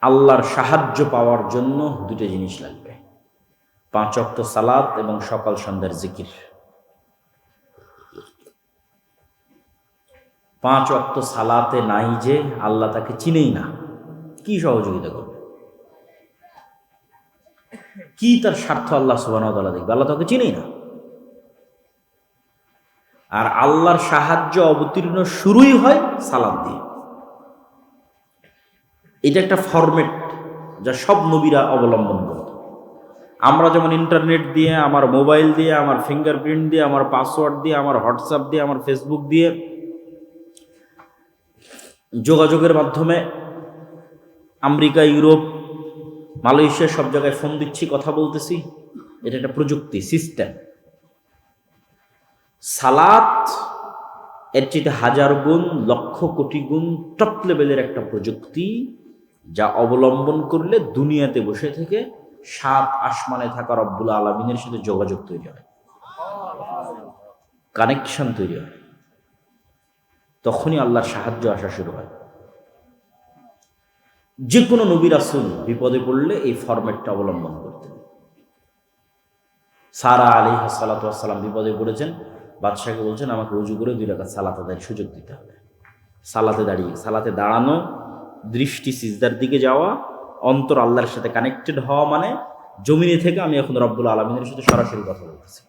আল্লাহর সাহায্য পাওয়ার জন্য দুটো জিনিস লাগবে, 5 ওয়াক্ত সালাত এবং সকাল সন্ধ্যার জিকির। 5 ওয়াক্ত সালাতে নাই যে আল্লাহ তাকে চিনেই না, কি সহযোগিতা করবে? কি তার স্বার্থ আল্লাহ সুবহানাহু ওয়া তাআলা দেখবে? আল্লাহ তাকে চিনেই না। আর আল্লাহর সাহায্য অবতীর্ণ শুরুই হয় সালাত দিয়ে। এটা একটা ফরম্যাট যা সব নবীরা অবলম্বন করত। আমরা যেমন ইন্টারনেট দিয়ে, আমার মোবাইল দিয়ে, আমার ফিঙ্গারপ্রিন্ট দিয়ে, আমার পাসওয়ার্ড দিয়ে, আমার হোয়াটসঅ্যাপ দিয়ে, আমার ফেসবুক দিয়ে যোগাযোগের মাধ্যমে আমেরিকা, ইউরোপ, মালয়েশিয়া সব জায়গায় ফোন দিচ্ছি, কথা বলতেছি, এটা একটা প্রযুক্তি সিস্টেম। সালাত এর চেয়ে হাজার গুণ, লক্ষ কোটি গুণ টপ লেভেলের একটা প্রযুক্তি, যা অবলম্বন করলে দুনিয়াতে বসে থেকে 7 আসমানে থাকা রব্বুল আলামিনের সাথে যোগাযোগ তৈরি হয়, কানেকশন তৈরি হয়। তখনই আল্লাহর সাহায্য আসা শুরু হয়। যে কোনো নবী রাসূল বিপদে পড়লে এই ফরম্যাটটা অবলম্বন করতেন। সারা আলাইহিস সালাতু ওয়াস সালাম বিপদে পড়েছেন, বাদশাহকে বলছেন আমাকে ওযু করে 2 রাকাত সালাত আদায়ের সুযোগ দিতে হবে। সালাতে দাঁড়িয়ে, সালাতে দাঁড়ানো, দৃষ্টি সিজদার দিকে যাওয়া, অন্তর আল্লাহর সাথে কানেক্টেড হওয়া, মানে জমিনে থেকে আমি এখন রব্বুল আলামিনের সাথে সরাসরি কথা বলতেছি,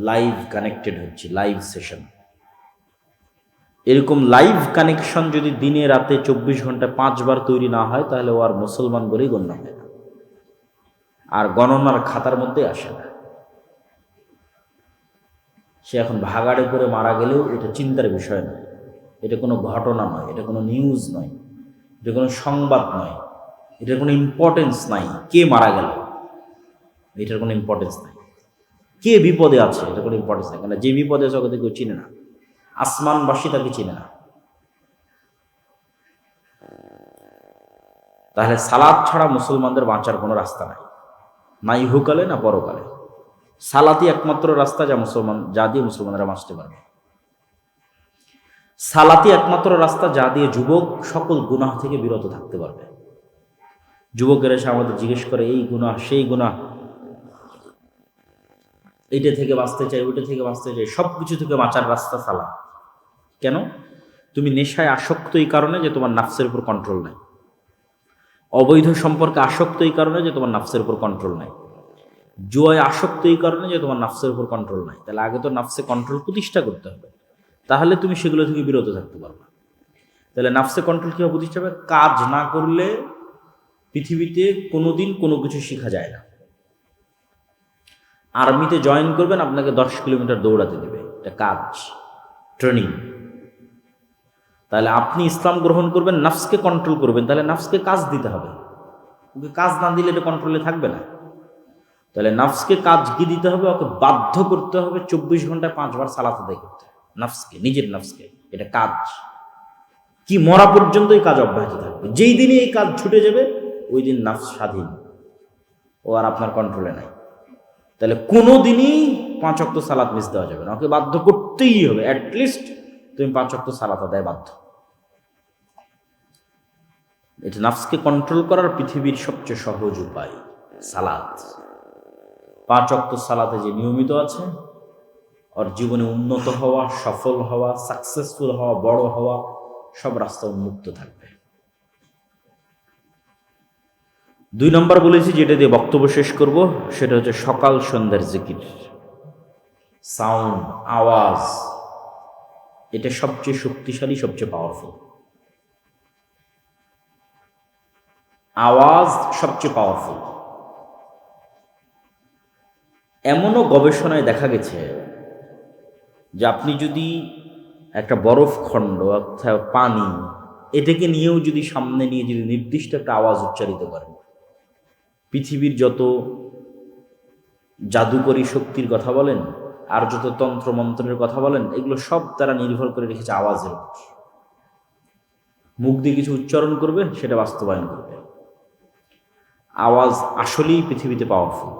লাইভ কানেক্টেড হচ্ছে, লাইভ সেশন। এরকম লাইভ কানেকশন যদি দিনে রাতে 24 ঘন্টা 5 বার তৈরি না হয়, তাহলে ও আর মুসলমান বলেই গণ্য হয় না, আর গণনার খাতার মধ্যে আসে না। সে এখন ভাগাড়ে করে মারা গেলেও এটা চিন্তার বিষয় নয়, এটা কোনো ঘটনা নয়, এটা কোনো নিউজ নয়, এটা কোনো সংবাদ নয়, এটার কোনো ইম্পর্টেন্স নাই। কে মারা গেল এটার কোনো ইম্পর্টেন্স নাই, কে বিপদে আছে এটা কোনো ইম্পর্টেন্স নাই, কেন যে বিপদে আছে ওকে কেউ চিনে না, আসমানবাসী তাকে চিনে না। তাহলে সালাত ছাড়া মুসলমানদের বাঁচার কোনো রাস্তা নাই, না ইহুকালে না পরকালে। সালাতই একমাত্র রাস্তা যা দিয়ে মুসলমানরা বাঁচতে পারবে। সালাতই একমাত্র রাস্তা যা দিয়ে যুবক সকল গুনাহ থেকে বিরত থাকতে পারবে। যুবকেরা এসে আমাদের জিজ্ঞেস করে এই গুনাহ সেই গুনাহ, এইটা থেকে বাঁচতে চাই, ওইটা থেকে বাঁচতে চাই, সব কিছু থেকে বাঁচার রাস্তা সালাত। কেন? তুমি নেশায় আসক্ত এই কারণে যে তোমার নাফসের উপর কন্ট্রোল নাই, অবৈধ সম্পর্কে আসক্ত এই কারণে যে তোমার নাফসের উপর কন্ট্রোল নাই, জুয়ায় আসক্ত এই কারণে যে তোমার নাফসের উপর কন্ট্রোল নাই। তাহলে আগে তো নাফসে কন্ট্রোল প্রতিষ্ঠা করতে হবে, তাহলে তুমি সেগুলো থেকে বিরত থাকতে পারবে। তাহলে নাফসে কন্ট্রোল কীভাবে প্রতিষ্ঠা হবে? কাজ না করলে পৃথিবীতে কোনোদিন কোনো কিছু শেখা যায় না। আর্মিতে জয়েন করবেন, আপনাকে 10 কিলোমিটার দৌড়াতে দেবে, এটা কাজ, ট্রেনিং। তাহলে আপনি ইসলাম গ্রহণ করবেন, নাফসকে কন্ট্রোল করবেন, তাহলে নাফসকে কাজ দিতে হবে। ওকে কাজ না দিলে এটা কন্ট্রোলে থাকবে না। তাহলে নাফসকে কাজ কি দিতে হবে? ওকে বাধ্য করতে হবে 24 ঘন্টায় 5 বার সালাত আদায় করতে, নাফসকে, নিজের নাফসকে। এটা কাজ কি, মরা পর্যন্ত এই কাজ অব্যাহত থাকবে। যেই দিনে এই কাজ ছুটে যাবে ওই দিন নাফস স্বাধীন, ও আর আপনার কন্ট্রোলে নাই। তাহলে কোনো দিনই 5 ওয়াক্ত সালাত মিস দেওয়া যাবে না, ওকে বাধ্য করতেই হবে। অ্যাটলিস্ট তুমি 5 ওয়াক্ত সালাত আদায় বাধ্য। এটা নাফসকে কন্ট্রোল করার পৃথিবীর সবচেয়ে সহজ উপায় সালাত। 5 ওয়াক্ত সালাতে যে নিয়মিত আছে, ওর জীবনে উন্নত হওয়া, সফল হওয়া, সাকসেসফুল হওয়া, বড় হওয়া, সব রাস্তা উন্মুক্ত থাকবে। 2 নম্বর বলেছি, যেটা দিয়ে বক্তব্য শেষ করব, সেটা হচ্ছে সকাল সন্ধ্যার জিকির। সাউন্ড, আওয়াজ, এটা সবচেয়ে শক্তিশালী, সবচেয়ে পাওয়ারফুল। আওয়াজ সবচেয়ে পাওয়ারফুল। এমনও গবেষণায় দেখা গেছে যে আপনি যদি একটা বরফ খণ্ড অর্থাৎ পানি, এটাকে নিয়েও যদি সামনে নিয়ে যদি নির্দিষ্ট একটা আওয়াজ উচ্চারিত করেন, পৃথিবীর যত জাদুকরী শক্তির কথা বলেন আর যত তন্ত্র মন্ত্রের কথা বলেন, এগুলো সব তারা নির্ভর করে রেখেছে আওয়াজের উপর। মুখ দিয়ে কিছু উচ্চারণ করবে, সেটা বাস্তবায়ন করবে। আওয়াজ আসলেই পৃথিবীতে পাওয়ারফুল,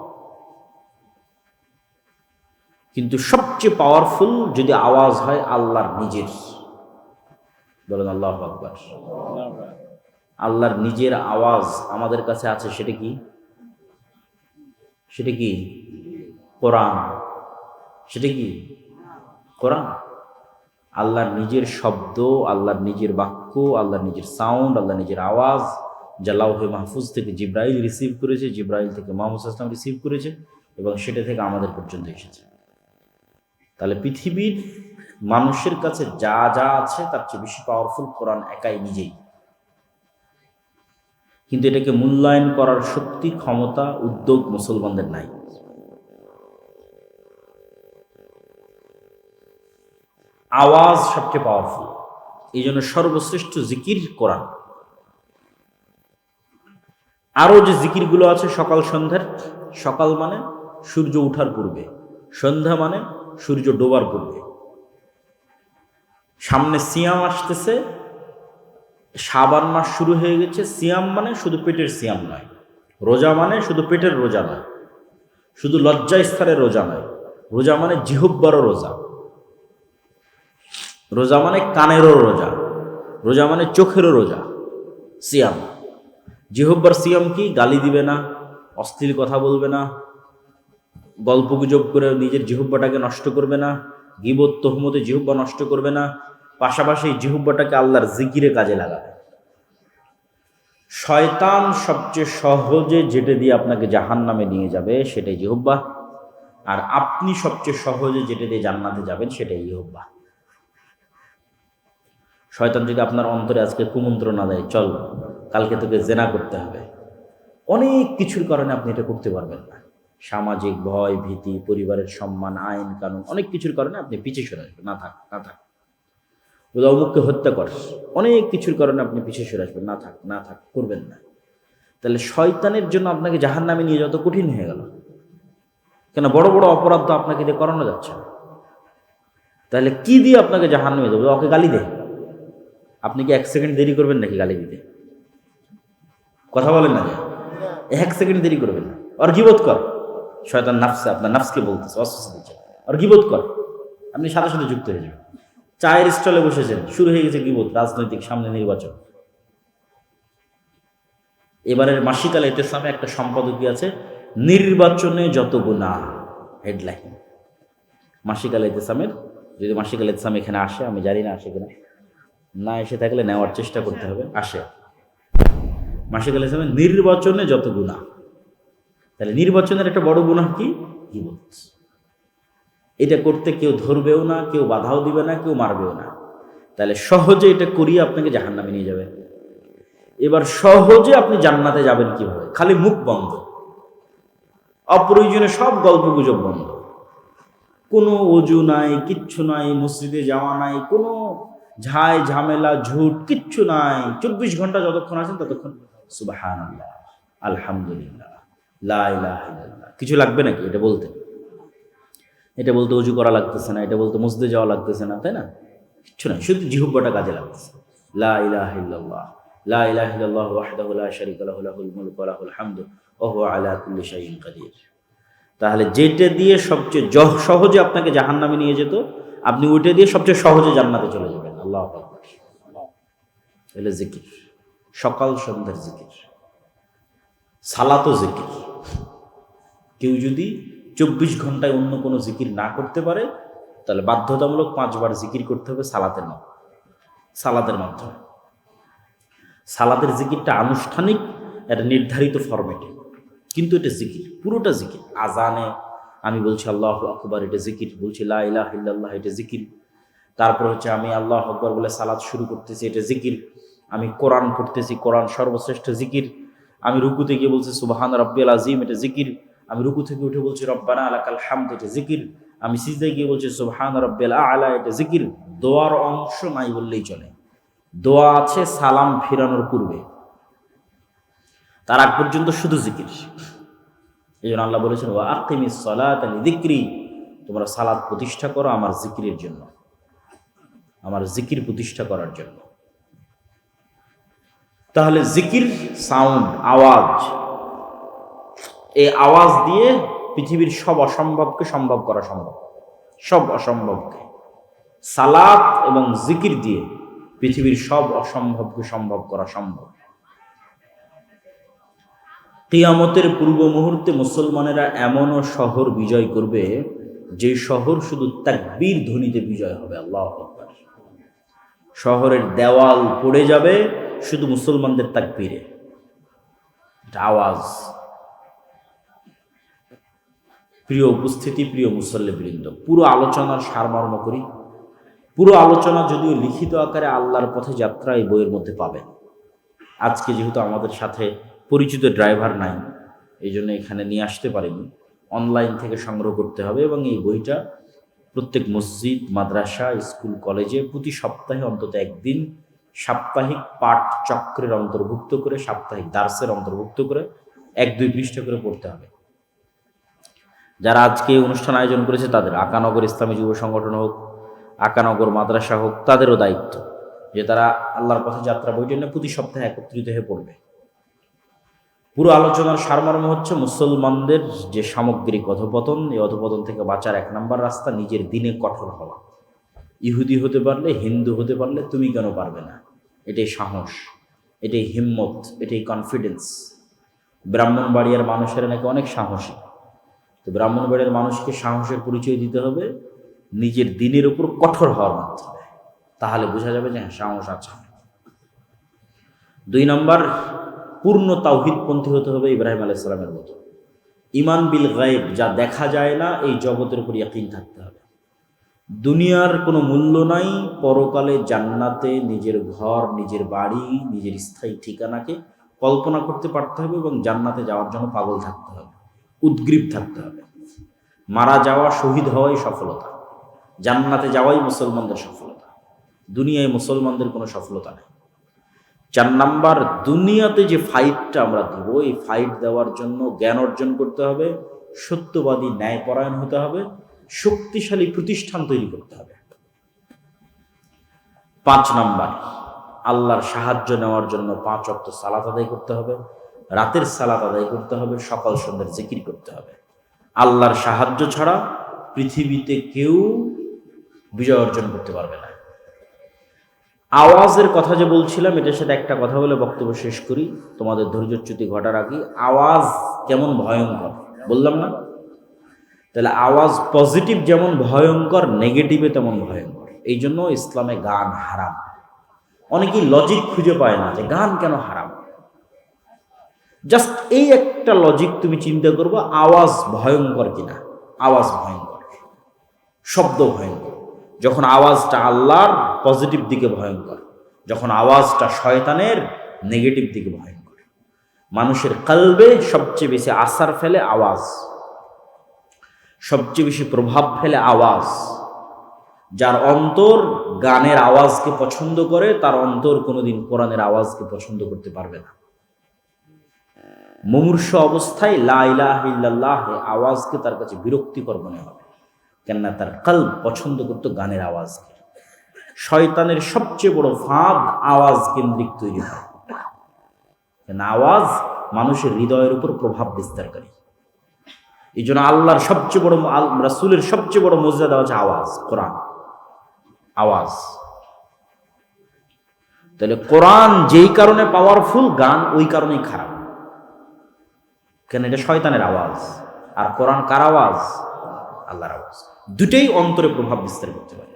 কিন্তু সবচেয়ে পাওয়ারফুল যদি আওয়াজ হয় আল্লাহর নিজের। বলেন আল্লাহু আকবার। আল্লাহর নিজের আওয়াজ আমাদের কাছে আছে, সেটা কি? সেটা কি? কোরআন। সেটা কি? কোরআন। আল্লাহর নিজের শব্দ, আল্লাহর নিজের বাক্য, আল্লাহর নিজের সাউন্ড, আল্লাহর নিজের আওয়াজ, যা লাউহে মাহফুজ থেকে জিব্রাইল রিসিভ করেছে, জিব্রাইল থেকে মুহাম্মদ সাল্লাল্লাহু আলাইহি ওয়াসাল্লাম রিসিভ করেছে, এবং সেটা থেকে আমাদের পর্যন্ত এসেছে। তাহলে পৃথিবীর মানুষের কাছে যা যা আছে তার চেয়ে বেশি পাওয়ারফুল কোরআন একাই নিজেই। কিন্তু এটাকে মূল্যায়ন করার শক্তি, ক্ষমতা, উদ্যোগ মুসলমানদের নাই। আওয়াজ সবচেয়ে পাওয়ারফুল, এই জন্য সর্বশ্রেষ্ঠ জিকির কোরআন। আরও যে জিকিরগুলো আছে সকাল সন্ধ্যার, সকাল মানে সূর্য ওঠার পূর্বে, সন্ধ্যা মানে সূর্য ডোবার পূর্বে। সামনে সিয়াম আসতেছে, শাবান মাস শুরু হয়ে গেছে। সিয়াম মানে শুধু পেটের সিয়াম নয়, রোজা মানে শুধু পেটের রোজা নয়, শুধু লজ্জা স্তরের রোজা নয়, রোজা মানে জিহ্বারও রোজা, রোজা মানে কানেরও রোজা, রোজা মানে চোখেরও রোজা। সিয়াম, জিহ্বার সিয়াম কি? গালি দিবে না, অশ্লীল কথা বলবে না, গল্পগুজব করে নিজের জিহ্বাটাকে নষ্ট করবে না, গীবত তহমতে জিহ্বা নষ্ট করবে না, পাশাপাশি জিহ্বাটাকে আল্লাহর জিকিরে কাজে লাগাবে। শয়তান সবচেয়ে সহজে যেটা দিয়ে আপনাকে জাহান্নামে নিয়ে যাবে সেটাই জিহ্বা, আর আপনি সবচেয়ে সহজে যেটা দিয়ে জান্নাতে যাবেন সেটাই জিহ্বা। শয়তান যদি আপনার অন্তরে আজকে কুমন্ত্রণা দেয়, চল কালকে তোকে জেনা করতে হবে, অনেক কিছুর কারণে আপনি এটা করতে পারবেন না। সামাজিক ভয় ভীতি, পরিবারের সম্মান, আইন কানুন, অনেক কিছুর কারণে আপনি পিছিয়ে সরে আসবেন, না থাক না থাক, ওদের অমুককে হত্যা কর, অনেক কিছুর কারণে আপনি পিছিয়ে সরে আসবেন, না থাক না থাক, করবেন না। তাহলে শয়তানের জন্য আপনাকে জাহান্নামে নিয়ে যাওয়া তো কঠিন হয়ে গেল, কেন? বড় বড় অপরাধ তো আপনাকে দিয়ে করানো যাচ্ছে না। তাহলে কি দিয়ে আপনাকে জাহান্নামে যাবে? ওকে গালি দে। আপনি কি 1 সেকেন্ড দেরি করবেন নাকি গালি দিতে? কথা বলেন না, যে 1 সেকেন্ড দেরি করবেন না। আর গীবত কর, শয়তান নাফসে, আপনার নাফসকে বলতেছে, অস্বস্তি দিচ্ছে, আর গীবত কর, আপনি সাথে সাথে যুক্ত হয়ে যাবেন। চায়ের স্টলে বসেছেন, শুরু হয়ে গেছে গীবত, রাজনৈতিক, সামনে নির্বাচন। এবারের মাসিক আল ইতিসামে একটা সম্পাদকী আছে, নির্বাচনে যত গুনাহ, হেডলাইন। মাসিক আল ইতিসামের, যদি মাসিক আল ইতিসাম এখানে আসে, আমি জানি না আসে কিনা, না এসে থাকলে নেওয়ার চেষ্টা করতে হবে, আসে। মাসিক আল ইসলামের নির্বাচনে যত গুনাহ, তাহলে নির্বাচনের একটা বড় গুনাহ কি? গীবত। এটা করতে কেউ ধরবেও না, কেউ বাধাও দিবে না, কেউ মারবেও না। তাহলে সহজে এটা করিয়ে আপনাকে জাহান্নামে নিয়ে যাবে। এবার সহজে আপনি জান্নাতে যাবেন কিভাবে? খালি মুখ বন্ধ, অপ্রয়োজনে সব গল্প গুজব বন্ধ, কোনো অজু নাই, কিচ্ছু নাই, মসজিদে যাওয়া নাই, কোনো ঝাই ঝামেলা ঝুট কিচ্ছু নাই। 24 ঘন্টা যতক্ষণ আছেন ততক্ষণ সুবহানাল্লাহ, আলহামদুলিল্লাহ, লা ইলাহা ইল্লাল্লাহ। কিছু লাগবে নাকি এটা বলতে? এটা বলতে অজু করা লাগতেছে না, এটা বলতে মসজিদে যাওয়া লাগতেছে না, তাই না? কিচ্ছু নাই, শুধু জিহ্বাটা কাজে লাগতেছে। লা ইলাহা ইল্লাল্লাহ, লা ইলাহা ইল্লাল্লাহু ওয়াহদাহু লা শারীকা লাহু, লাহুল মুলকু ওয়া লাহুল হামদু ওয়া হুয়া আলা কুল্লি শাইইন কাদির। তাহলে যেটা দিয়ে সবচেয়ে সহজে আপনাকে জাহান্নামে নিয়ে যেত, আপনি ওইটা দিয়ে সবচেয়ে সহজে জান্নাতে চলে যাবেন। আল্লাহু আকবার। তাহলে জিকির, সকাল সন্ধ্যার জিকির, সালাতও জিকির। কেউ যদি 24 ঘন্টায় অন্য কোনো জিকির না করতে পারে, তাহলে বাধ্যতামূলক 5 বার জিকির করতে হবে সালাতের মাধ্যমে। সালাতের জিকিরটা আনুষ্ঠানিক, একটা নির্ধারিত ফরম্যাটে, কিন্তু এটা জিকির, পুরোটা জিকির। আজানে আমি বলছি আল্লাহু আকবার, এটা জিকির। বলছি লা ইলাহা ইল্লাল্লাহ, এটা জিকির। তারপর হচ্ছে আমি আল্লাহু আকবার বলে সালাত শুরু করতেছি, এটা জিকির। আমি কোরআন পড়তেছি, কোরআন সর্বশ্রেষ্ঠ জিকির। আমি রুকুতে গিয়ে বলছি সুবহান রাব্বিয়াল আযীম, এটা জিকির। আমি রুকু থেকে উঠে বলছি রব্বানা লাকাল হামদ, এটা জিকির। আমি সিজদায় গিয়ে বলছি সুবহান রাব্বিয়াল আ'লা, এটা জিকির। দোয়ার অংশ নাই বললেই চলে। দোয়া আছে সালাম ফিরানোর পূর্বে, তার আগ পর্যন্ত শুধু জিকির। এই জন্য আল্লাহ বলেছেন ওয়া আকিমিস সালাতা লিযিকরি, তোমরা সালাত প্রতিষ্ঠা করো আমার জিকিরের জন্য, আমার জিকির প্রতিষ্ঠা করার জন্য। তাহলে জিকির সাউন্ড, আওয়াজ, এই আওয়াজ দিয়ে পৃথিবীর সব অসম্ভবকে সম্ভব করা সম্ভব, সব অসম্ভবকে। সালাত এবং জিকির দিয়ে পৃথিবীর সব অসম্ভবকে সম্ভব করা সম্ভব। কিয়ামতের পূর্ব মুহূর্তে মুসলমানেরা এমনও শহর বিজয় করবে যে শহর শুধু তাকবীর ধ্বনিতে বিজয় হবে। আল্লাহু আকবার। শহরের দেওয়াল পড়ে যাবে শুধু মুসলমানদের তাকবীরে, এটা আওয়াজ। প্রিয় উপস্থিতি, প্রিয় মুসল্লিবৃন্দ, পুরো আলোচনার সারমর্ম করি। পুরো আলোচনা যদিও লিখিত আকারে আল্লাহর পথে যাত্রা এই বইয়ের মধ্যে পাবেন। আজকে যেহেতু আমাদের সাথে পরিচিত ড্রাইভার নাই, এই জন্য এখানে নিয়ে আসতে পারিনি, অনলাইন থেকে সংগ্রহ করতে হবে। এবং এই বইটা প্রত্যেক মসজিদ, মাদ্রাসা, স্কুল, কলেজে প্রতি সপ্তাহে অন্তত একদিন সাপ্তাহিক পাঠ চক্রের অন্তর্ভুক্ত করে, সাপ্তাহিক দার্সের অন্তর্ভুক্ত করে 1-2 পৃষ্ঠা করে পড়তে হবে। যারা আজকে এই অনুষ্ঠান আয়োজন করেছে তাদের, আকানগর ইসলামী যুব সংগঠন হোক, আকানগর মাদ্রাসা হোক, তাদেরও দায়িত্ব যে তারা আল্লাহর পথে যাত্রা বইটা নিয়ে প্রতি সপ্তাহে একত্রিত হয়ে পড়বে। পুরো আলোচনার সারমর্ম হচ্ছে মুসলমানদের যে সামগ্রিক অধপতন, এই অধপতন থেকে বাঁচার 1 নম্বর রাস্তা নিজের দিনে কঠোর হওয়া। ইহুদি হতে পারলে, হিন্দু হতে পারলে তুমি কেন পারবে না? এটাই সাহস, এটাই হিম্মত, এটাই কনফিডেন্স। ব্রাহ্মণবাড়িয়ার মানুষেরা নাকি অনেক সাহসী। তো ব্রাহ্মণবাড়িয়ার মানুষকে সাহসের পরিচয় দিতে হবে নিজের দিনের উপর কঠোর হওয়ার মাধ্যমে, তাহলে বোঝা যাবে যে হ্যাঁ, সাহস আছে। 2 নম্বর, পূর্ণ তাওহীদপন্থী হতে হবে ইব্রাহিম আলাইহিস সালামের মতো। ঈমান বিল গায়ব, যা দেখা যায় না, এই জগতের উপর ইয়াকিন থাকতে হবে। দুনিয়ার কোনো মূল্য নাই, পরকালে জান্নাতে নিজের ঘর, নিজের বাড়ি, নিজের স্থায়ী ঠিকানাকে কল্পনা করতে পারতে হবে এবং জান্নাতে যাওয়ার জন্য পাগল থাকতে হবে, উদ্গ্রীব থাকতে হবে। মারা যাওয়া, শহীদ হওয়াই সফলতা, জান্নাতে যাওয়াই মুসলমানদের সফলতা। দুনিয়ায় মুসলমানদের কোনো সফলতা নেই। 4 নাম্বার, দুনিয়াতে যে ফাইটটা আমরা দিব, এই ফাইট দেওয়ার জন্য জ্ঞান অর্জন করতে হবে, সত্যবাদী, ন্যায়পরায়ণ হতে হবে, শক্তিশালী প্রতিষ্ঠান তৈরি করতে হবে। 5 নাম্বার, আল্লাহর সাহায্য নেওয়ার জন্য 5 ওয়াক্ত সালাত আদায় করতে হবে, রাতের সালাত আদায় করতে হবে, সকাল সন্ধ্যার জিকির করতে হবে। আল্লাহর সাহায্য ছাড়া পৃথিবীতে কেউ বিজয় অর্জন করতে পারবে না। আওয়াজের কথা যে বলছিলাম, এটার সাথে একটা কথা বলে বক্তব্য শেষ করি, তোমাদের ধৈর্যচ্যুতি ঘটার আগে। আওয়াজ কেমন ভয়ঙ্কর বললাম না? তাহলে আওয়াজ পজিটিভ যেমন ভয়ঙ্কর, নেগেটিভে তেমন ভয়ঙ্কর। এই জন্য ইসলামে গান হারাম। অনেকেই লজিক খুঁজে পায় না যে গান কেন হারাম। জাস্ট এই একটা লজিক তুমি চিন্তা করবো, আওয়াজ ভয়ঙ্কর কিনা। আওয়াজ ভয়ঙ্কর, শব্দ ভয়ঙ্কর। যখন আওয়াজটা আল্লাহর পজিটিভ দিকে ভয়ঙ্কর, যখন আওয়াজটা শয়তানের নেগেটিভ দিকে ভয়ঙ্কর। মানুষের কলবে সবচেয়ে বেশি আসার ফেলে আওয়াজ, সবচেয়ে বেশি প্রভাব ফেলে আওয়াজ। যার অন্তর গানের আওয়াজকে পছন্দ করে, তার অন্তর কোনোদিন কোরআনের আওয়াজকে পছন্দ করতে পারবে না। মুমূর্ষ অবস্থায় লা ইলাহা ইল্লাল্লাহ আওয়াজকে তার কাছে বিরক্তিকর মনে হবে, কেননা তার কলব পছন্দ করতো গানের আওয়াজকে। শয়তানের সবচেয়ে বড় ফাঁদ আওয়াজ কেন্দ্রিক তৈরি হয়, কেন আওয়াজ মানুষের হৃদয়ের উপর প্রভাব বিস্তারকারী। এই জন্য আল্লাহর সবচেয়ে বড়, রাসূলের সবচেয়ে বড় মর্যাদা হচ্ছে আওয়াজ, কোরআন আওয়াজ। তাহলে কোরআন যেই কারণে পাওয়ারফুল, গান ওই কারণেই খারাপ, কেন এটা শয়তানের আওয়াজ। আর কোরআন কার আওয়াজ? আল্লাহর আওয়াজ। দুটেই অন্তরে প্রভাব বিস্তার করতে পারে।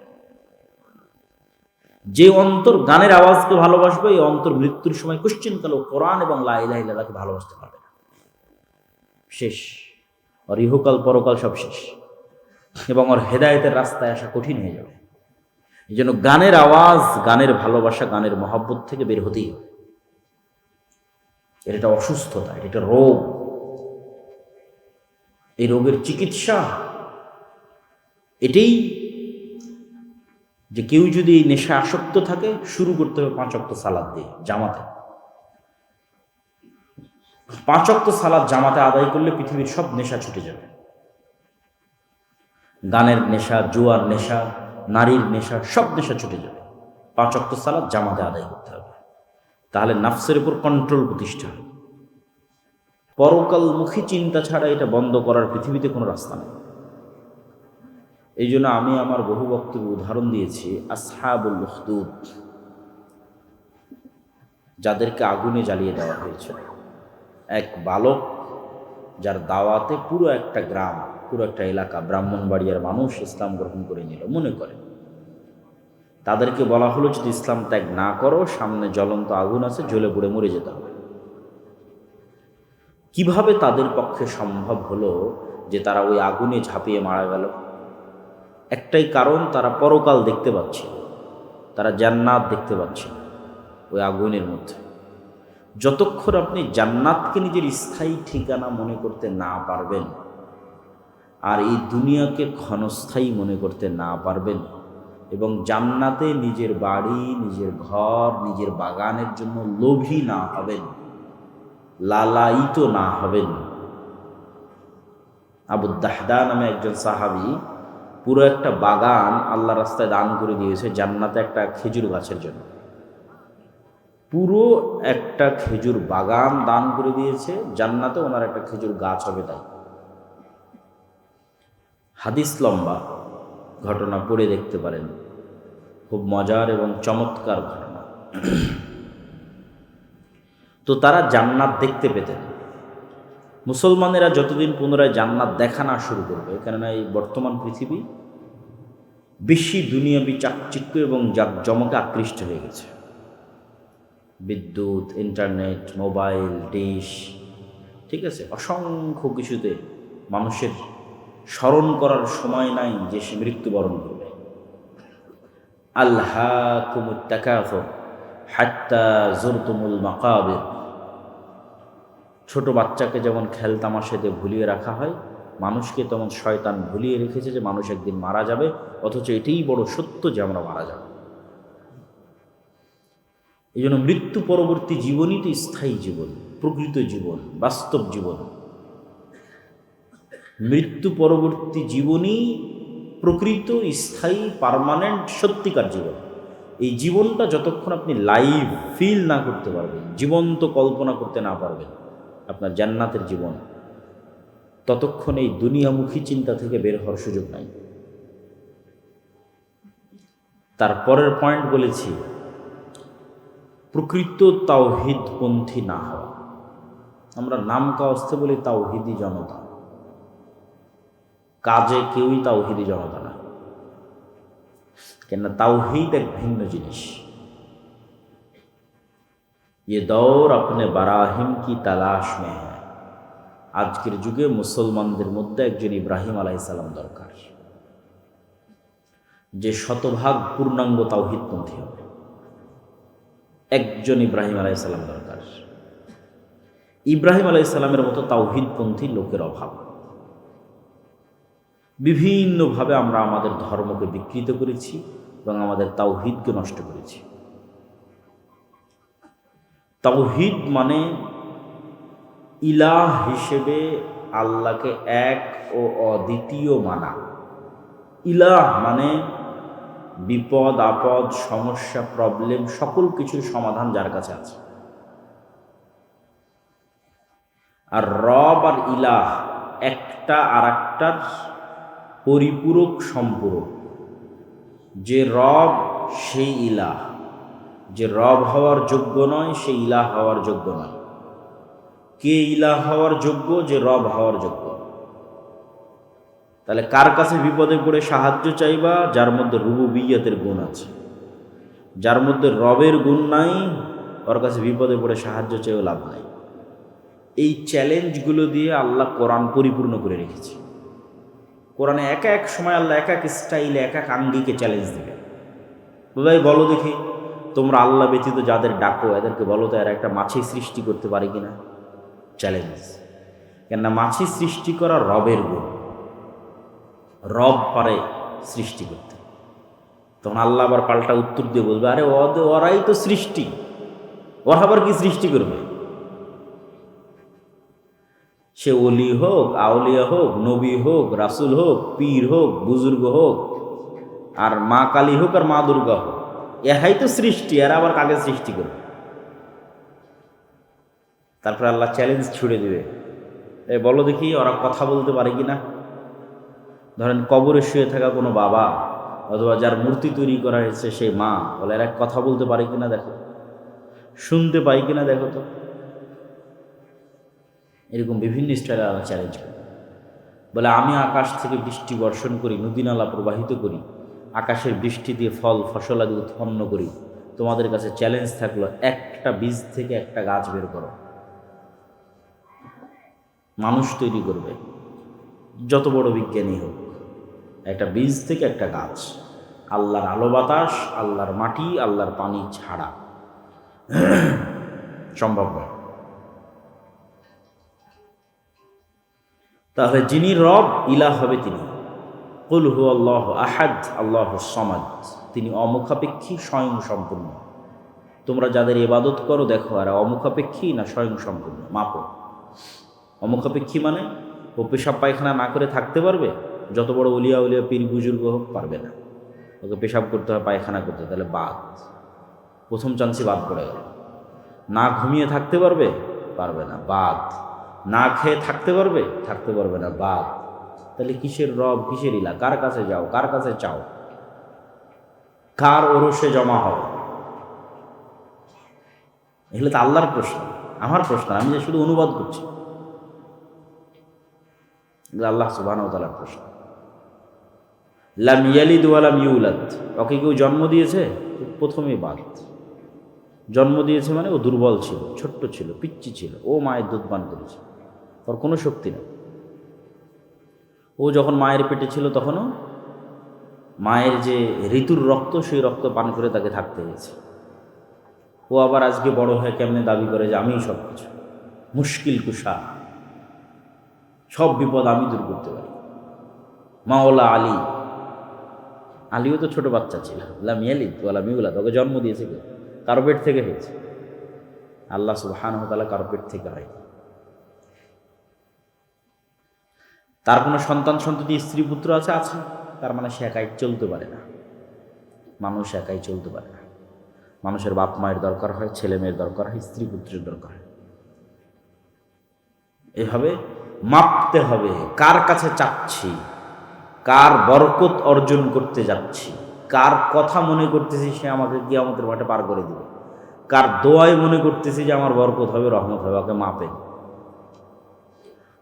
যে অন্তর গানের আওয়াজকে ভালোবাসবে, এই অন্তর মৃত্যুর সময় কোশ্চিনকালেও কোরআন এবং লা ইলাহা ইল্লাল্লাহকে ভালোবাসতে পারবে না। শেষ, ওর ইহকাল পরকাল সব শেষ, এবং ওর হেদায়েতের রাস্তায় আসা কঠিন হয়ে যাবে। এই জন্য গানের আওয়াজ, গানের ভালোবাসা, গানের মহব্বত থেকে বের হতেই হবে। এটা অসুস্থতা, এটা রোগ। এই রোগের চিকিৎসা এটাই যে কেউ যদি এই নেশা আসক্ত থাকে, শুরু করতে হবে 5 ওয়াক্ত সালাত দিয়ে জামাতে। 5 ওয়াক্ত সালাত জামাতে আদায় করলে পৃথিবীর সব নেশা ছুটে যাবে। গানের নেশা, জুয়ার নেশা, নারীর নেশা, সব নেশা ছুটে যাবে। 5 ওয়াক্ত সালাত জামাতে আদায় করতে হবে, তাহলে নাফসের উপর কন্ট্রোল প্রতিষ্ঠা হবে। পরকালমুখী চিন্তা ছাড়া এটা বন্ধ করার পৃথিবীতে কোনো রাস্তা নেই। এই জন্য আমি আমার বহু বক্তব্যে উদাহরণ দিয়েছি আসহাবুল উখদুদ, যাদেরকে আগুনে জ্বালিয়ে দেওয়া হয়েছিল। এক বালক, যার দাওয়াতে পুরো একটা গ্রাম, পুরো একটা এলাকা, ব্রাহ্মণবাড়িয়ার মানুষ ইসলাম গ্রহণ করে নিল মনে করে। তাদেরকে বলা হলো, যদি ইসলাম ত্যাগ না করো, সামনে জ্বলন্ত আগুন আছে, জ্বলে পুড়ে মরে যেতে হবে। কিভাবে তাদের পক্ষে সম্ভব হলো যে তারা ওই আগুনে ঝাঁপিয়ে মারা গেল? একটাই কারণ, তারা পরকাল দেখতে পাচ্ছে, তারা জান্নাত দেখতে পাচ্ছে ওই আগুনের মধ্যে। যতক্ষণ আপনি জান্নাতকে নিজের স্থায়ী ঠিকানা মনে করতে না পারবেন, আর এই দুনিয়াকে ক্ষণস্থায়ী মনে করতে না পারবেন, এবং জান্নাতে নিজের বাড়ি, নিজের ঘর, নিজের বাগানের জন্য লোভী না হবেন, লালায়িত না হবেন। আবু দাহদা নামে একজন সাহাবী পুরো একটা বাগান আল্লাহ রাস্তায় দান করে দিয়েছে জান্নাতে একটা খেজুর গাছের জন্য। পুরো একটা খেজুর বাগান দান করে দিয়েছে জান্নাতে, ওনার একটা খেজুর গাছ হবে তাই। হাদিস লম্বা, ঘটনা পড়ে দেখতে পারেন, খুব মজার এবং চমৎকার ঘটনা। তো তারা জান্নাত দেখতে পেতেন। মুসলমানেরা যতদিন পুনরায় জান্নাত দেখা না শুরু করবে, কেননা এই বর্তমান পৃথিবী বেশি দুনিয়াবি চাকচিক্য এবং জাকজমকে আকৃষ্ট হয়ে গেছে। বিদ্যুৎ, ইন্টারনেট, মোবাইল, ডিশ, ঠিক আছে, অসংখ্য কিছুতে মানুষের স্মরণ করার সময় নাই যে সে মৃত্যুবরণ করবে। আলহাকুমুত তাকাসুর হাত্তা যুরতুমুল মাকাবির। ছোট বাচ্চাকে যেমন খেলতামাশাতে ভুলিয়ে রাখা হয়, মানুষকে তেমন শয়তান ভুলিয়ে রেখেছে যে মানুষ একদিন মারা যাবে, অথচ এটাই বড় সত্য যে আমরা মারা যাব। এই জন্য মৃত্যু পরবর্তী জীবনই তো স্থায়ী জীবন, প্রকৃত জীবন, বাস্তব জীবন। মৃত্যু পরবর্তী জীবনই প্রকৃত, স্থায়ী, পার্মানেন্ট, সত্যিকার জীবন। এই জীবনটা যতক্ষণ আপনি লাইভ ফিল না করতে পারবেন, জীবন্ত কল্পনা করতে না পারবেন আপনার জান্নাতের জীবন, ততক্ষণ এই দুনিয়ামুখী চিন্তা থেকে বের হওয়ার সুযোগ নাই। তারপরের পয়েন্ট বলেছি, প্রকৃত তাওহীদপন্থী না হওয়া। আমরা নাম কাওয়াস্তে বলি তাওহীদি জনতা, কাজে কেউই তাওহীদি জনতা না। কেননা তাওহীদ এক ভিন্ন জিনিস। ये दौर अपने बराहिम की तलाश में है। আজকের যুগে মুসলমানদের মধ্যে একজন ইব্রাহিম আলাইহিস সালাম দরকার, যে শতভাগ পূর্ণাঙ্গ তাওহীদপন্থী হবে। একজন ইব্রাহিম আলাইহিস সালাম দরকার। ইব্রাহিম আলাইহিস সালামের মতো তাওহীদপন্থী লোকের অভাব। বিভিন্নভাবে আমরা আমাদের ধর্মকে বিকৃত করেছি এবং আমাদের তাওহীদকে নষ্ট করেছি। তাওহীদ মানে ইলাহ হিসেবে আল্লাহকে এক ও অদ্বিতীয় মানা। ইলাহ মানে বিপদ আপদ, সমস্যা, প্রবলেম, সকল কিছুর সমাধান যার কাছে আছে। আর রব আর ইলাহ একটা আর একটার পরিপূরক সম্পূরক। যে রব সেই ইলাহ, যে রব হওয়ার যোগ্য নয় সে ইলাহ হওয়ার যোগ্য নয়। কে ইলাহ হওয়ার যোগ্য? যে রব হওয়ার যোগ্য। তাহলে কার কাছে বিপদে পড়ে সাহায্য চাইবা? যার মধ্যে রুবুবিয়্যাতের গুণ আছে। যার মধ্যে রবের গুণ নাই, ওর কাছে বিপদে পড়ে সাহায্য চেয়েও লাভ নাই। এই চ্যালেঞ্জগুলো দিয়ে আল্লাহ কোরআন পরিপূর্ণ করে রেখেছে। কোরআনে এক এক সময় আল্লাহ এক এক স্টাইলে, এক এক আঙ্গিকে চ্যালেঞ্জ দেবে। ভাই বলো দেখি, তোমরা আল্লাহ ব্যতীত যাদের ডাকো এদেরকে বলো তো এরা একটা মাছি সৃষ্টি করতে পারে কিনা? চ্যালেঞ্জ। কেননা মাছি সৃষ্টি করা রবের গুণ, রব পারে সৃষ্টি করতে। তখন আল্লাহ আবার পাল্টা উত্তর দিয়ে বলবে, আরে ওরাই তো সৃষ্টি, ওরা আবার কি সৃষ্টি করবে? সে ওলি হোক, আউলিয়া হোক, নবী হোক, রাসুল হোক, পীর হোক, বুজুর্গ হোক, আর মা কালী হোক আর মা দুর্গা হোক, এরাই তো সৃষ্টি, এরা আবার কাকে সৃষ্টি করবে? তারপরে আল্লাহ চ্যালেঞ্জ ছুড়ে দিবে, বলো দেখি ওরা কথা বলতে পারে কিনা। ধরেন কবরে শুয়ে থাকা কোনো বাবা অথবা যার মূর্তি তৈরি করা হয়েছে সেই মা, বলে এরা কথা বলতে পারে কিনা দেখো, শুনতে পাই কিনা দেখো তো। এরকম বিভিন্ন স্টাইলে আল্লাহ চ্যালেঞ্জ করে। বলে আমি আকাশ থেকে বৃষ্টি বর্ষণ করি, নদী নালা প্রবাহিত করি, আকাশের বৃষ্টি দিয়ে ফল ফসলাদি উৎপন্ন করি। তোমাদের কাছে চ্যালেঞ্জ থাকলো, একটা বীজ থেকে একটা গাছ বের করো। মানুষ তৈরি করবে, যত বড় বিজ্ঞানী হোক, একটা বীজ থেকে একটা গাছ, আল্লাহর আলো বাতাস, আল্লাহর মাটি, আল্লাহর পানি ছাড়া সম্ভব নয়। তাহলে যিনি রব, ইলাহ হবে তিনি। কুল হু আল্লাহ আহাদ আল্লাহু সামাদ, তিনি অমুখাপেক্ষী, স্বয়ং সম্পূর্ণ। তোমরা যাদের ইবাদত করো দেখো আর অমুখাপেক্ষী না স্বয়ং সম্পূর্ণ, মাপো। অমুখাপেক্ষী মানে ও পেশাব পায়খানা না করে থাকতে পারবে? যত বড় উলিয়া উলিয়া পীর বুজুর্গ হোক, পারবে না। ওকে পেশাব করতে হয়, পায়খানা করতে, তাহলে বাদ, প্রথম চান্সই বাদ পড়ে গেল। না ঘুমিয়ে থাকতে পারবে? পারবে না, বাদ। না খেয়ে থাকতে পারবে? থাকতে পারবে না, বাদ। তাহলে কিসের রব, কিসের ইলা? কার কাছে যাও, কার কাছে চাও, কার ওরসে জমা হও? এগুলো তো আল্লাহর প্রশ্ন, আমার প্রশ্ন। আমি যে শুধু অনুবাদ করছি, আল্লাহ সুবহানাহু ওয়া তাআলার প্রশ্ন। লাম ইয়ালিদ ওয়া লাম ইউলাদ, ওকে কেউ জন্ম দিয়েছে? প্রথমেই বাদ। জন্ম দিয়েছে মানে ও দুর্বল ছিল, ছোট্ট ছিল, পিচ্চি ছিল, ও মায়ের দুধ পান করেছে, ওর কোনো শক্তি নেই। ও যখন মায়ের পেটে ছিল তখনও মায়ের যে ঋতুর রক্ত, সেই রক্ত পান করে তাকে থাকতে হয়েছে। ও আবার আজকে বড় হয়ে কেমনে দাবি করে যে আমিই সব কিছু, মুশকিল কুশা, সব বিপদ আমি দূর করতে পারি, মাওলা আলী। আলীও তো ছোট বাচ্চা ছিল। লাম ইয়ালিদ ওয়া লাম ইউলাদ, ওকে জন্ম দিয়েছে কে? কারো পেট থেকে হয়েছে। আল্লাহ সুবহানাহু ওয়া তাআলা কারো পেট থেকে হয়। তার কোনো সন্তান সন্ততি স্ত্রী পুত্র আছে? আছে। তার মানে সে একাই চলতে পারে না। মানুষ একাই চলতে পারে না। মানুষের বাপ মায়ের দরকার হয়, ছেলে মেয়ের দরকার হয়, স্ত্রী পুত্রের দরকার হয়। এভাবে মাপতে হবে, কার কাছে চাচ্ছি, কার বরকত অর্জন করতে যাচ্ছি, কার কথা মনে করতেছি সে আমাকে কিয়ামতের মাঠে পার করে দিবে, কার দোয়ায় মনে করতেছি যে আমার বরকত হবে, রহমত হবে, ওকে মাপে।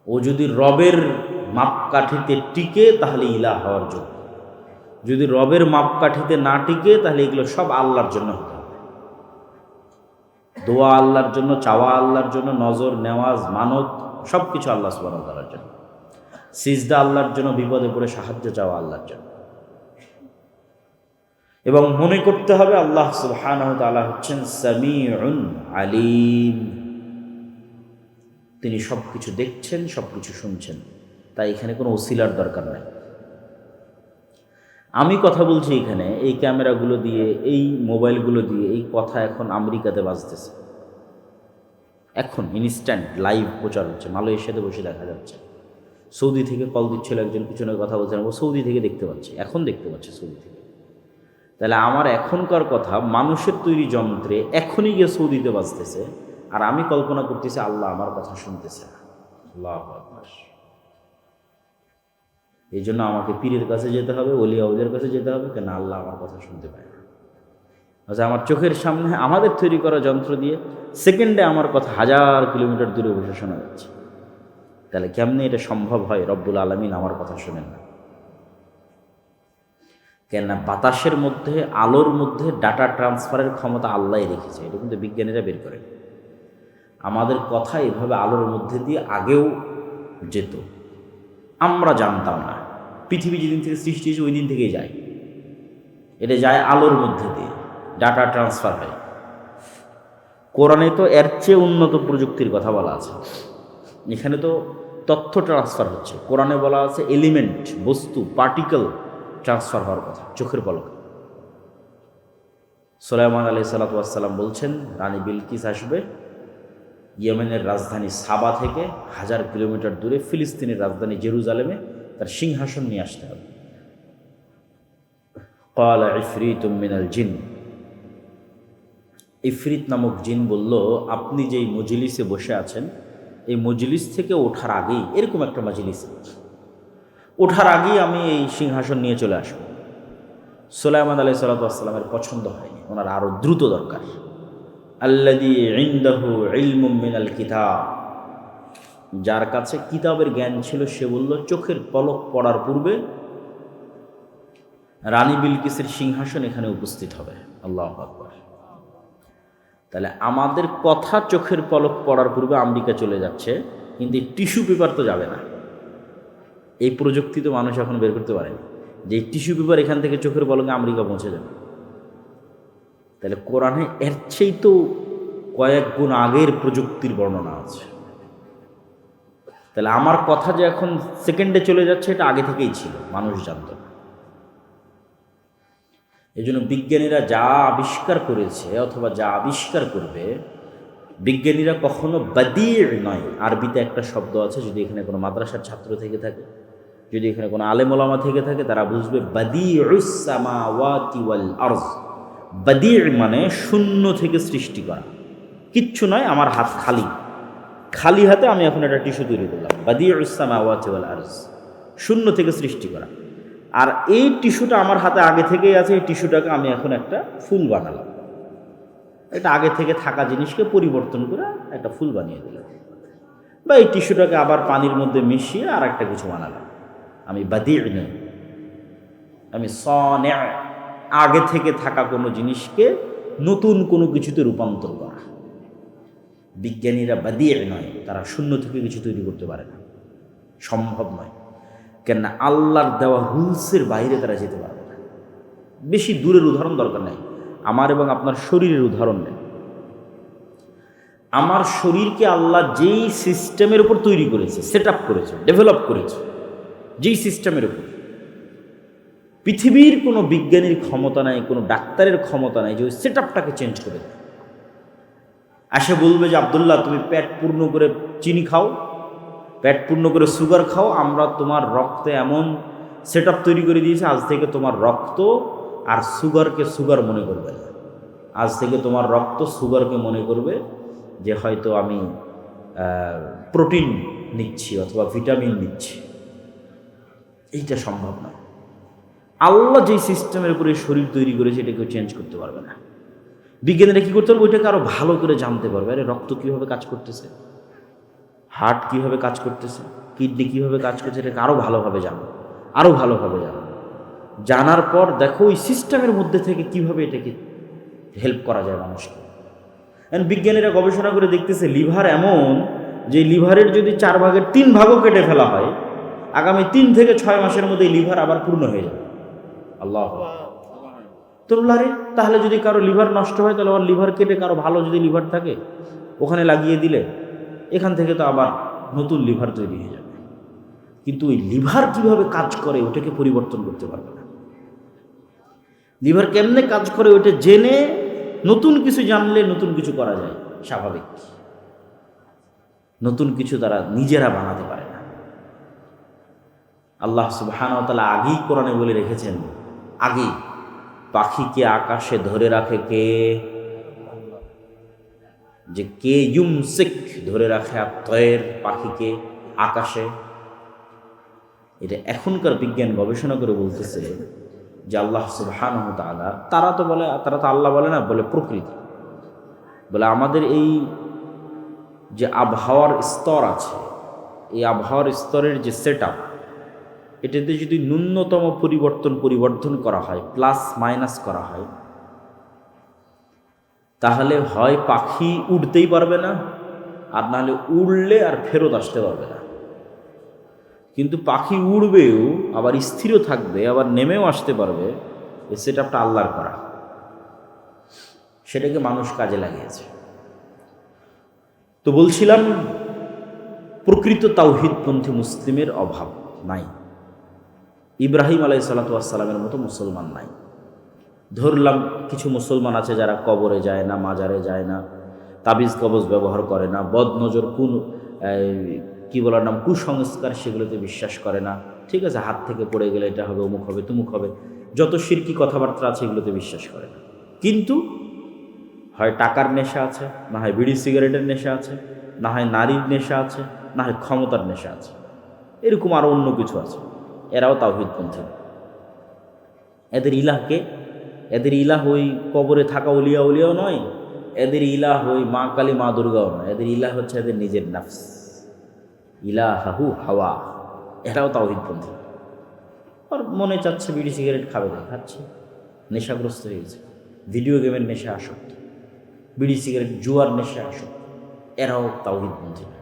ও যদি রবের মাপকাঠিতে টিকে তাহলে ইলাহ হওয়ার যোগ্য। যদি রবের মাপকাঠিতে না টিকে তাহলে এগুলো সব আল্লাহর জন্য হতে হবে। দোয়া আল্লাহর জন্য, চাওয়া আল্লাহর জন্য, নজর, নেওয়াজ, মানত সব কিছু আল্লাহ সুবহানাহু ওয়া তাআলার জন্য, সিজদা আল্লাহর জন্য, বিপদে পড়ে সাহায্য চাওয়া আল্লাহর জন্য। এবং মনে করতে হবে আল্লাহ সুবহানাহু ওয়া তাআলা হচ্ছেন সামিউন আলিম, তিনি সব কিছু দেখছেন, সব কিছু শুনছেন। তাই এখানে কোনো ওসিলার দরকার নাই। আমি কথা বলছি এখানে, এই ক্যামেরাগুলো দিয়ে, এই মোবাইলগুলো দিয়ে, এই কথা এখন আমেরিকাতে বাজতেছে, এখন ইনস্ট্যান্ট লাইভ প্রচার হচ্ছে, মালয়েশিয়াতে বসে দেখা যাচ্ছে। সৌদি থেকে কল দিচ্ছিল একজন, পিছনে কথা বলছেন, ও সৌদি থেকে দেখতে পাচ্ছে, এখন দেখতে পাচ্ছে সৌদি থেকে। তাহলে আমার এখনকার কথা মানুষের তৈরি যন্ত্রে এখনই গিয়ে সৌদিতে বাজতেছে, আর আমি কল্পনা করতেছি আল্লাহ আমার কথা শুনতেছে। আল্লাহু আকবার। এই জন্য আমাকে পীরের কাছে যেতে হবে, ওলিয়া ওদের কাছে যেতে হবে, কেন আল্লাহ আমার কথা শুনতে পায় না। আচ্ছা, আমার চোখের সামনে আমাদের তৈরি করা যন্ত্র দিয়ে সেকেন্ডে আমার কথা 1000 কিলোমিটার দূরে বসে শোনা যাচ্ছে। তাহলে কেমনে এটা সম্ভব হয় রব্বুল আলামিন আমার কথা শোনেন না? কেননা বাতাসের মধ্যে, আলোর মধ্যে ডাটা ট্রান্সফারের ক্ষমতা আল্লাহই রেখেছে, এটা কিন্তু বিজ্ঞানীরা বের করে। আমাদের কথা এভাবে আলোর মধ্যে দিয়ে আগেও যেত, আমরা জানতাম না। পৃথিবী যেদিন থেকে সৃষ্টি হয়েছে ওই দিন থেকেই যায়, এটা যায় আলোর মধ্যে দিয়ে, ডাটা ট্রান্সফার হয়। কোরআনে তো এর চেয়ে উন্নত প্রযুক্তির কথা বলা আছে। এখানে তো তথ্য ট্রান্সফার হচ্ছে। কোরআনে বলা আছে এলিমেন্ট, বস্তু, পার্টিকেল ট্রান্সফার হওয়ার কথা চোখের পলকে। সুলাইমান আলাইহিস সালাতু ওয়াস সালাম বলছেন, রানী বিলকিস আসবে ইয়েমেনের রাজধানী সাবা থেকে 1000 কিলোমিটার দূরে ফিলিস্তিনের রাজধানী জেরুজালেমে তার সিংহাসন নিয়ে আসতে হবে। ক্বালা ইফরিতুম মিনাল জিন, ইফরিত নামক জিন বলল, আপনি যেই মজলিসে বসে আছেন এই মজলিস থেকে ওঠার আগেই, এরকম একটা মজলিসে ওঠার আগেই আমি এই সিংহাসন নিয়ে চলে আসব। সুলাইমান আলাইহিস সালাতু ওয়াস সালামের পছন্দ হয়নি, ওনার আরও দ্রুত দরকার। আল্লাযী ইনদাহু ইলমুম মিনাল কিতাব, যার কাছে কিতাবের জ্ঞান ছিল সে বলল চোখের পলক পড়ার পূর্বে রানী বিলকিসের সিংহাসন এখানে উপস্থিত হবে। আল্লাহু আকবার। তাহলে আমাদের কথা চোখের পলক পড়ার পূর্বে আমেরিকা চলে যাচ্ছে, কিন্তু টিস্যু পেপার তো যাবে না। এই প্রযুক্তি তো মানুষ এখন বের করতে পারেনি যে এই টিস্যু পেপার এখান থেকে চোখের পলকে আমেরিকা পৌঁছে যাবে। তাহলে কোরআনে এর চেয়ে তো কয়েক গুণ আগের প্রযুক্তির বর্ণনা আছে। তাহলে আমার কথা যে এখন সেকেন্ডে চলে যাচ্ছে এটা আগে থেকেই ছিল, মানুষ জানত না। এই জন্য বিজ্ঞানীরা যা আবিষ্কার করেছে অথবা যা আবিষ্কার করবে, বিজ্ঞানীরা কখনো বাদির নয়। আরবিতে একটা শব্দ আছে, যদি এখানে কোনো মাদ্রাসার ছাত্র থেকে থাকে, যদি এখানে কোনো আলেম ওলামা থেকে থাকে, তারা বুঝবে বাদিউস সামাওয়াতি ওয়াল আরজ। বাদির মানে শূন্য থেকে সৃষ্টি করা, কিচ্ছু নয়, আমার হাত খালি, খালি হাতে আমি এখন একটা টিস্যু তৈরি করলাম। বাদিউস সামাওয়াতি ওয়াল আরজ, শূন্য থেকে সৃষ্টি করা। আর এই টিস্যুটা আমার হাতে আগে থেকেই আছে, এই টিস্যুটাকে আমি এখন একটা ফুল বানালাম। এটা আগে থেকে থাকা জিনিসকে পরিবর্তন করে একটা ফুল বানিয়ে দিলাম, বা এই টিস্যুটাকে আবার পানির মধ্যে মিশিয়ে আর একটা কিছু বানালাম। আমি বাদির নই, আমি সনে। আগে থেকে থাকা কোনো জিনিসকে নতুন কোনো কিছুতে রূপান্তর করা। বিজ্ঞানীরা বাদির নয়, তারা শূন্য থেকে কিছু তৈরি করতে পারে না, সম্ভব নয়। কেন? আল্লাহর দেওয়া রুলসের বাইরে তারা যেতে পারবে না। বেশি দূরের উদাহরণ দরকার নেই, আমার এবং আপনার শরীরের উদাহরণ নেই। আমার শরীরকে আল্লাহ যেই সিস্টেমের উপর তৈরি করেছে, সেট আপ করেছে, ডেভেলপ করেছে, যেই সিস্টেমের উপর, পৃথিবীর কোনো বিজ্ঞানীর ক্ষমতা নাই, কোনো ডাক্তারের ক্ষমতা নাই যে ওই সেট আপটাকে চেঞ্জ করে দেয়। আসে বলবে যে আব্দুল্লাহ তুমি পেট পূর্ণ করে চিনি খাও, পেট পূর্ণ করে সুগার খাও, আমরা তোমার রক্তে এমন সেট আপ তৈরি করে দিয়েছি, আজ থেকে তোমার রক্ত আর সুগারকে সুগার মনে করবে না। আজ থেকে তোমার রক্ত সুগারকে মনে করবে যে হয়তো আমি প্রোটিন নিচ্ছি অথবা ভিটামিন নিচ্ছি। এইটা সম্ভব না। আল্লাহ যেই সিস্টেমের উপরে শরীর তৈরি করেছে এটা কেউ চেঞ্জ করতে পারবে না। বিজ্ঞানীরা কী করতে পারবে? ওইটাকে আরও ভালো করে জানতে পারবে। আরে রক্ত কীভাবে কাজ করতেছে, হার্ট কীভাবে কাজ করতেছে, কিডনি কীভাবে কাজ করছে, এটাকে আরও ভালোভাবে জানো, আরও ভালোভাবে জানো। জানার পর দেখো ওই সিস্টেমের মধ্যে থেকে কীভাবে এটাকে হেল্প করা যায় মানুষকে। বিজ্ঞানীরা গবেষণা করে দেখতেছে লিভার এমন যে লিভারের যদি 4 ভাগের 3 ভাগও কেটে ফেলা হয়, আগামী 3 থেকে 6 মাসের মধ্যে লিভার আবার পূর্ণ হয়ে যাবে। আল্লাহ তোলারে, তাহলে যদি কারো লিভার নষ্ট হয়, তাহলে আবার লিভার কেটে কারো ভালো যদি লিভার থাকে ওখানে লাগিয়ে দিলে এখান থেকে তো আবার নতুন লিভার তৈরি হয়ে যাবে। কিন্তু ওই লিভার কীভাবে কাজ করে ওটাকে পরিবর্তন করতে পারবে না। লিভার কেমনে কাজ করে ওটা জেনে নতুন কিছু জানলে নতুন কিছু করা যায়, স্বাভাবিক। নতুন কিছু তারা নিজেরা বানাতে পারে না। আল্লাহ সুবহানাহু ওয়া তাআলা আগেই কোরআনে বলে রেখেছেন, আগেই পাখিকে আকাশে ধরে রাখে কে? যে কে ইউমসিক, ধরে রাখে আত-তায়র, পাখিকে আকাশে। এটা এখনকার বিজ্ঞান গবেষণা করে বলতেছে যে আল্লাহ সুবহানাহু ওয়া তাআলা, তারা তো আল্লাহ বলে না, বলে প্রকৃতি বলে। আমাদের এই যে আবহাওয়ার স্তর আছে, এই আবহাওয়ার স্তরের যে সেট আপ, এটাতে যদি ন্যূনতম পরিবর্ধন করা হয়, প্লাস মাইনাস করা হয়, তাহলে হয় পাখি উড়তেই পারবে না, আর নাহলে উড়লে আর ফেরত আসতে পারবে না। কিন্তু পাখি উড়বেও, আবার স্থিরও থাকবে, আবার নেমেও আসতে পারবে। এই সেট আপটা আল্লাহর করা, সেটাকে মানুষ কাজে লাগিয়েছে। তো বলছিলাম, প্রকৃত তাওহীদপন্থী মুসলিমের অভাব নাই। ইব্রাহিম আলাইহিসসালাতু ওয়াসসালামের মতো মুসলমান নাই। ধরলাম কিছু মুসলমান আছে যারা কবরে যায় না, মাজারে যায় না, তাবিজ কবজ ব্যবহার করে না, বদনজর কি বলার নাম কুসংস্কার, সেগুলোতে বিশ্বাস করে না। ঠিক আছে, হাত থেকে পড়ে গেলে এটা হবে, অমুক হবে, তুমুক হবে, যত শিরকি কথাবার্তা আছে এগুলোতে বিশ্বাস করে না। কিন্তু হয় টাকার নেশা আছে, না হয় বিড়ি সিগারেটের নেশা আছে, না হয় নারীর নেশা আছে, না হয় ক্ষমতার নেশা আছে, এরকম আরও অন্য কিছু আছে। এরাও তাওহীদপন্থী। এদের ইলাহ ওই কবরে থাকা উলিয়াও নয়, এদের ইলাহ ওই মা কালী মা দুর্গাও নয়। এদের ইলাহ হচ্ছে এদের নিজের নাফস, ইলাহাহু হাওয়া, এটাও তাওহীদপন্থী। আর মনে চাচ্ছে বিড়ি সিগারেট খাবে না, খাচ্ছে, নেশাগ্রস্ত হয়ে গেছে, ভিডিও গেমের নেশা আসক্ত, বিড়ি সিগারেট জুয়ার নেশা আসক্ত, এরাও তাওহীদপন্থী না।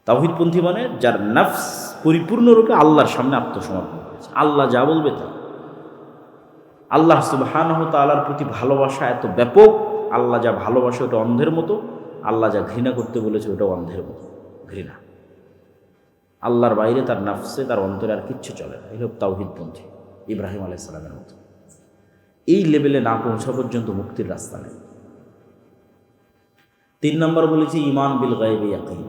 তাওহীদপন্থী মানে যার নফস পরিপূর্ণরূপে আল্লাহর সামনে আত্মসমর্পণ করেছে, আল্লাহ যা বলবে তা। আল্লাহ সুবহানাহু ওয়া তাআলার প্রতি ভালোবাসা এত ব্যাপক, আল্লাহ যা ভালোবাসে ওটা অন্ধের মতো, আল্লাহ যা ঘৃণা করতে বলেছে ওটাও অন্ধের মতো ঘৃণা। আল্লাহর বাইরে তার নফসে, তার অন্তরে আর কিচ্ছু চলে না। এই হোক তাওহীদপন্থী, ইব্রাহিম আলাইহিস সালামের মতো। এই লেভেলে না পৌঁছা পর্যন্ত মুক্তির রাস্তা নেই। 3 নম্বর বলেছি ঈমান বিল গায়বি ইয়াকিন।